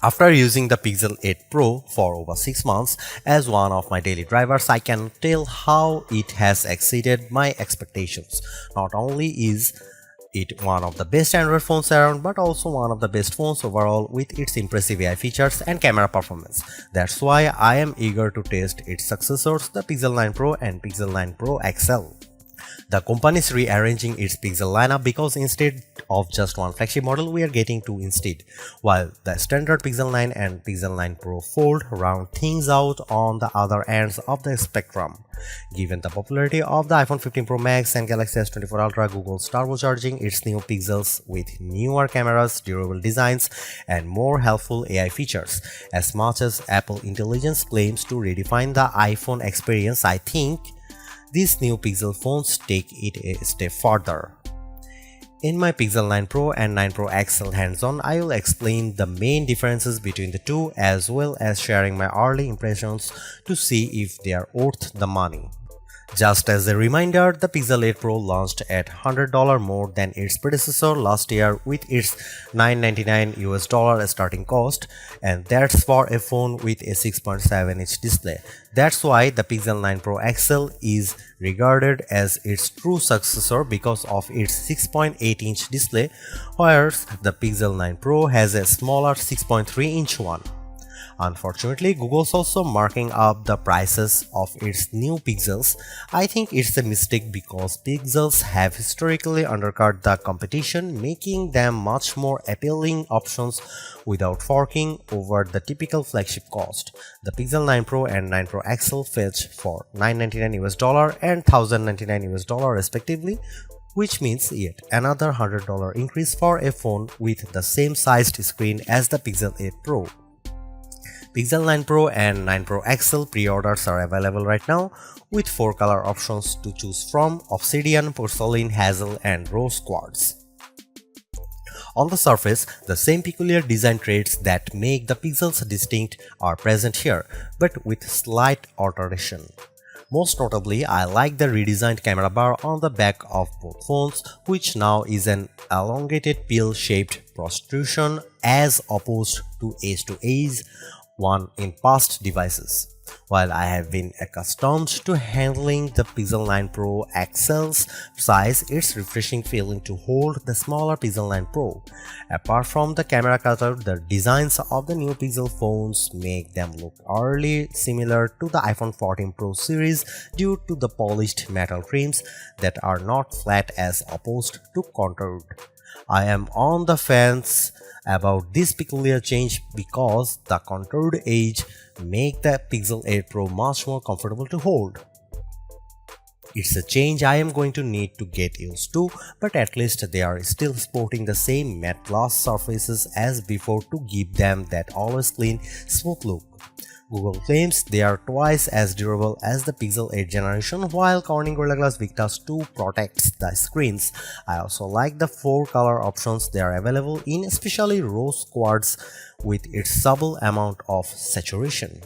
After using the Pixel 8 Pro for over 6 months as one of my daily drivers, I can tell how it has exceeded my expectations. Not only is it one of the best Android phones around, but also one of the best phones overall with its impressive AI features and camera performance. That's why I am eager to test its successors, the Pixel 9 Pro and Pixel 9 Pro XL. The company is rearranging its Pixel lineup because instead of just one flagship model, we are getting two instead, while the standard Pixel 9 and Pixel 9 Pro Fold round things out on the other ends of the spectrum. Given the popularity of the iPhone 15 Pro Max and Galaxy S24 Ultra, Google's turbocharging its new Pixels with newer cameras, durable designs, and more helpful AI features. As much as Apple Intelligence claims to redefine the iPhone experience, I think these new Pixel phones take it a step further. In my Pixel 9 Pro and 9 Pro XL hands-on, I will explain the main differences between the two as well as sharing my early impressions to see if they are worth the money. Just as a reminder, the Pixel 8 Pro launched at $100 more than its predecessor last year with its $999 starting cost, and that's for a phone with a 6.7-inch display. That's why the Pixel 9 Pro XL is regarded as its true successor because of its 6.8-inch display, whereas the Pixel 9 Pro has a smaller 6.3-inch one. Unfortunately, Google's also marking up the prices of its new Pixels. I think it's a mistake because Pixels have historically undercut the competition, making them much more appealing options without forking over the typical flagship cost. The Pixel 9 Pro and 9 Pro XL fetch for $999 and $1,099 respectively, which means yet another $100 increase for a phone with the same sized screen as the Pixel 8 Pro. Pixel 9 Pro and 9 Pro XL pre-orders are available right now with 4 color options to choose from: Obsidian, Porcelain, Hazel, and Rose Quartz. On the surface, the same peculiar design traits that make the Pixels distinct are present here, but with slight alteration. Most notably, I like the redesigned camera bar on the back of both phones, which now is an elongated pill-shaped protrusion as opposed to edge-to-edge one in past devices. While I have been accustomed to handling the Pixel 9 Pro XL's size, it's refreshing feeling to hold the smaller Pixel 9 Pro. Apart from the camera cutout, the designs of the new Pixel phones make them look eerily similar to the iPhone 14 Pro series due to the polished metal trims that are not flat as opposed to contoured. I am on the fence about this peculiar change because the contoured edge make the Pixel 8 Pro much more comfortable to hold. It's a change I am going to need to get used to, but at least they are still sporting the same matte gloss surfaces as before to give them that always clean, smooth look. Google claims they are twice as durable as the Pixel 8 generation, while Corning Gorilla Glass Victus 2 protects the screens. I also like the 4 color options they are available in, especially Rose Quartz with its subtle amount of saturation.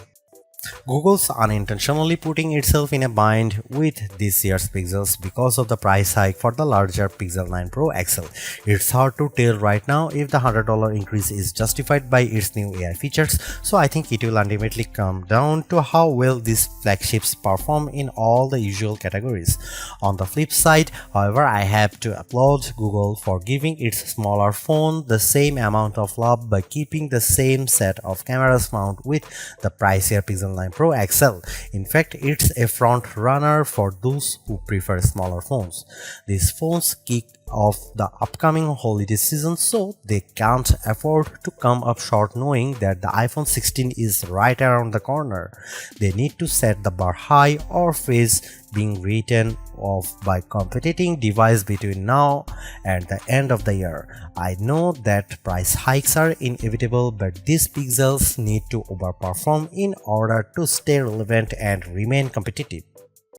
Google's unintentionally putting itself in a bind with this year's Pixels because of the price hike for the larger Pixel 9 Pro XL. It's hard to tell right now if the $100 increase is justified by its new AI features, so I think it will ultimately come down to how well these flagships perform in all the usual categories. On the flip side, however, I have to applaud Google for giving its smaller phone the same amount of love by keeping the same set of cameras found with the pricier Pixel 9 Pro XL. In fact, it's a front runner for those who prefer smaller phones. These phones kick off the upcoming holiday season, so they can't afford to come up short knowing that the iPhone 16 is right around the corner. They need to set the bar high or face being written off by competing device between now and the end of the year. I know that price hikes are inevitable, but these Pixels need to overperform in order to stay relevant and remain competitive.